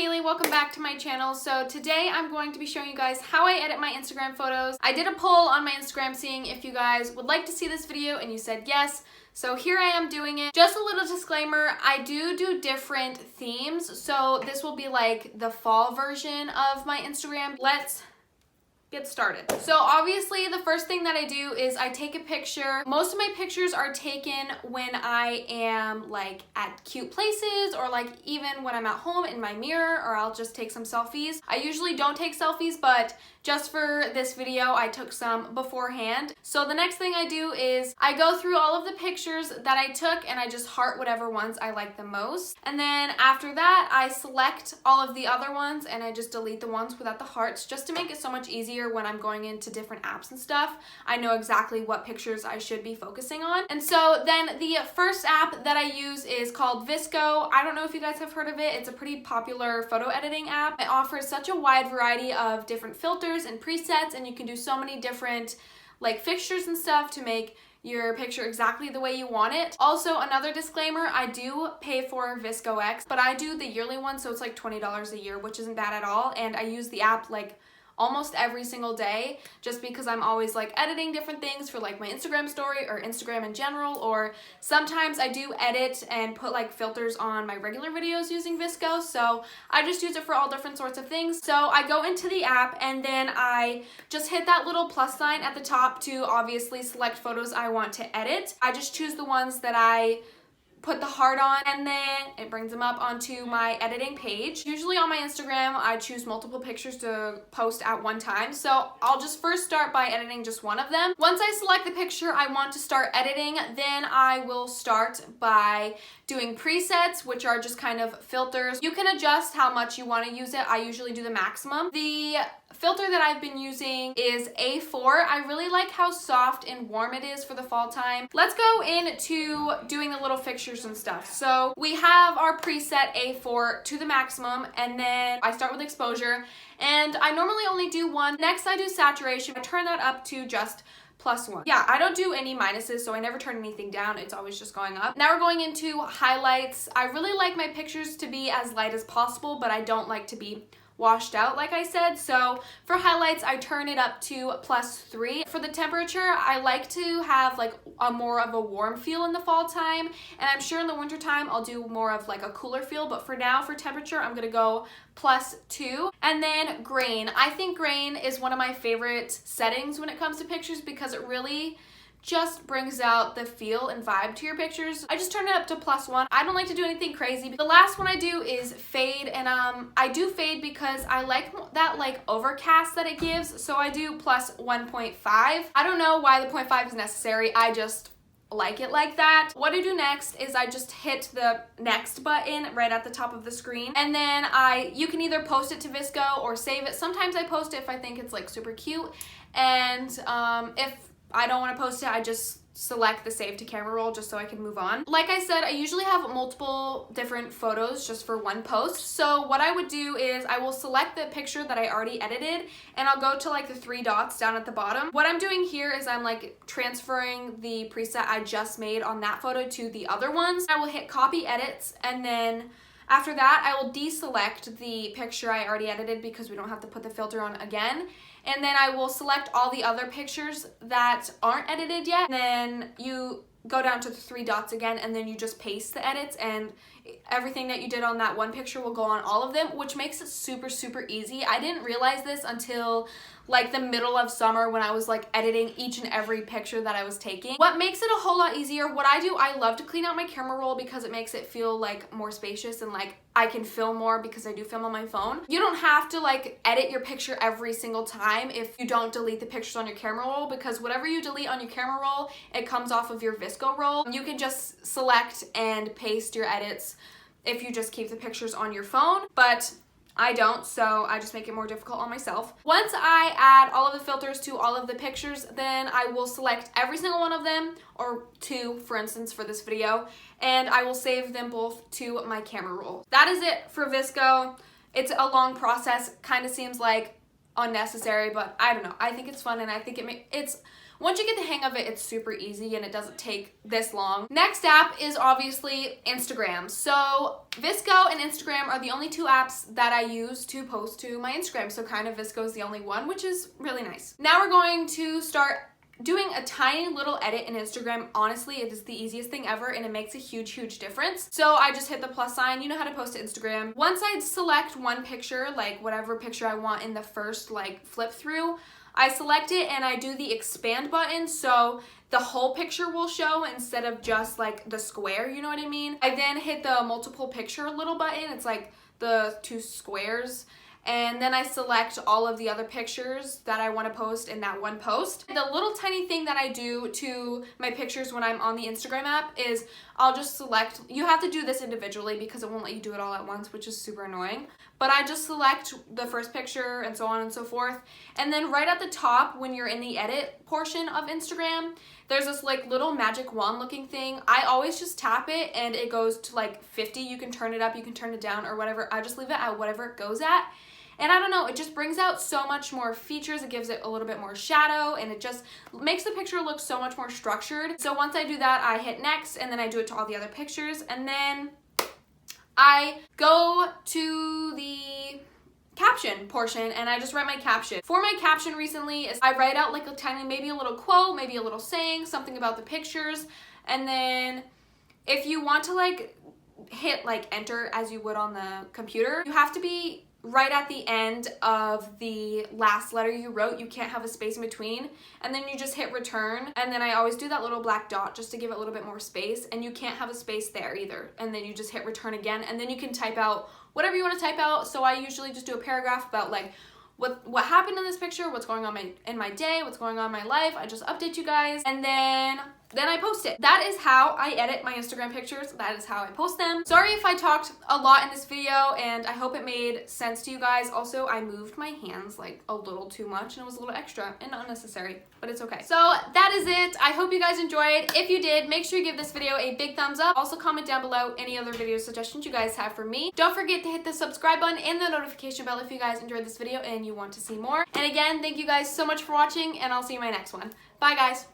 Kaylee, welcome back to my channel. So today I'm going to be showing you guys how I edit my Instagram photos. I did a poll on my Instagram seeing if you guys would like to see this video and you said yes. So here I am doing it. Just a little disclaimer, I do different themes. So this will be like the fall version of my Instagram. Let's get started. So obviously the first thing that I do is I take a picture. Most of my pictures are taken when I am like at cute places or like even when I'm at home in my mirror, or I'll just take some selfies. I usually don't take selfies, but just for this video I took some beforehand. So the next thing I do is I go through all of the pictures that I took and I just heart whatever ones I like the most. And then after that I select all of the other ones and I just delete the ones without the hearts, just to make it so much easier when I'm going into different apps and stuff. I know exactly what pictures I should be focusing on. And so then the first app that I use is called VSCO. I don't know if you guys have heard of it. It's a pretty popular photo editing app. It offers such a wide variety of different filters and presets, and you can do so many different like fixtures and stuff to make your picture exactly the way you want it. Also, another disclaimer, I do pay for VSCO X, but I do the yearly one, so it's like $20 a year, which isn't bad at all. And I use the app like almost every single day, just because I'm always like editing different things for like my Instagram story or Instagram in general, or sometimes I do edit and put like filters on my regular videos using VSCO, so I just use it for all different sorts of things. So I go into the app and then I just hit that little plus sign at the top to obviously select photos I want to edit. I just choose the ones that I put the heart on, and then it brings them up onto my editing page. Usually on my Instagram, I choose multiple pictures to post at one time, so I'll just first start by editing just one of them. Once I select the picture I want to start editing, then I will start by doing presets, which are just kind of filters. You can adjust how much you want to use it. I usually do the maximum. The filter that I've been using is A4. I really like how soft and warm it is for the fall time. Let's go into doing the little fixtures and stuff. So we have our preset A4 to the maximum, and then I start with exposure, and I normally only do one. Next I do saturation. I turn that up to just +1. Yeah, I don't do any minuses, so I never turn anything down. It's always just going up. Now we're going into highlights. I really like my pictures to be as light as possible, but I don't like to be washed out, like I said. So for highlights, I turn it up to +3. For the temperature, I like to have like a more of a warm feel in the fall time, and I'm sure in the winter time I'll do more of like a cooler feel, but for now, for temperature, I'm gonna go +2. And then grain. I think grain is one of my favorite settings when it comes to pictures because it really just brings out the feel and vibe to your pictures. I just turn it up to +1. I don't like to do anything crazy. The last one I do is fade, and I do fade because I like that like overcast that it gives, so I do +1.5. I don't know why the 0.5 is necessary. I just like it like that. What I do next is I just hit the next button right at the top of the screen, and then you can either post it to VSCO or save it. Sometimes I post it if I think it's like super cute, and if I don't want to post it, I just select the save to camera roll just so I can move on. Like I said, I usually have multiple different photos just for one post. So what I would do is I will select the picture that I already edited, and I'll go to like the 3 dots down at the bottom. What I'm doing here is I'm like transferring the preset I just made on that photo to the other ones. I will hit copy edits, and then after that, I will deselect the picture I already edited because we don't have to put the filter on again. And then I will select all the other pictures that aren't edited yet. And then you go down to the 3 dots again, and then you just paste the edits, and everything that you did on that one picture will go on all of them, which makes it super easy. I didn't realize this until like the middle of summer when I was like editing each and every picture that I was taking. What makes it a whole lot easier, what I do, I love to clean out my camera roll because it makes it feel like more spacious and like I can film more because I do film on my phone. You don't have to like edit your picture every single time if you don't delete the pictures on your camera roll, because whatever you delete on your camera roll, it comes off of your VSCO roll. You can just select and paste your edits if you just keep the pictures on your phone, but I don't, so I just make it more difficult on myself. Once I add all of the filters to all of the pictures, then I will select every single one of them, or 2 for instance for this video, and I will save them both to my camera roll. That is it for VSCO. It's a long process, kind of seems like unnecessary, but I don't know. I think it's fun, and I think it's once you get the hang of it, it's super easy and it doesn't take this long. Next app is obviously Instagram. So VSCO and Instagram are the only two apps that I use to post to my Instagram. So kind of VSCO is the only one, which is really nice. Now we're going to start doing a tiny little edit in Instagram. Honestly, it is the easiest thing ever and it makes a huge difference. So I just hit the plus sign. You know how to post to Instagram. Once I select one picture, like whatever picture I want in the first like flip through, I select it and I do the expand button so the whole picture will show instead of just like the square, you know what I mean? I then hit the multiple picture little button. It's like the two squares. And then I select all of the other pictures that I want to post in that one post. The little tiny thing that I do to my pictures when I'm on the Instagram app is I'll just select, you have to do this individually because it won't let you do it all at once, which is super annoying. But I just select the first picture and so on and so forth. And then right at the top, when you're in the edit portion of Instagram, there's this like little magic wand looking thing. I always just tap it and it goes to like 50. You can turn it up, you can turn it down or whatever. I just leave it at whatever it goes at. And I don't know, it just brings out so much more features. It gives it a little bit more shadow and it just makes the picture look so much more structured. So once I do that, I hit next and then I do it to all the other pictures. And then I go to the caption portion and I just write my caption. For my caption recently, is I write out like a tiny, maybe a little quote, maybe a little saying, something about the pictures. And then if you want to like hit like enter as you would on the computer, you have to be right at the end of the last letter you wrote. You can't have a space in between. And then you just hit return. And then I always do that little black dot just to give it a little bit more space. And you can't have a space there either. And then you just hit return again. And then you can type out whatever you want to type out. So I usually just do a paragraph about like what happened in this picture, what's going on in my day, what's going on in my life. I just update you guys and then I post it. That is how I edit my Instagram pictures. That is how I post them. Sorry if I talked a lot in this video and I hope it made sense to you guys. Also, I moved my hands like a little too much and it was a little extra and unnecessary, but it's okay. So that is it. I hope you guys enjoyed. If you did, make sure you give this video a big thumbs up. Also comment down below any other video suggestions you guys have for me. Don't forget to hit the subscribe button and the notification bell if you guys enjoyed this video and you want to see more. And again, thank you guys so much for watching and I'll see you in my next one. Bye guys.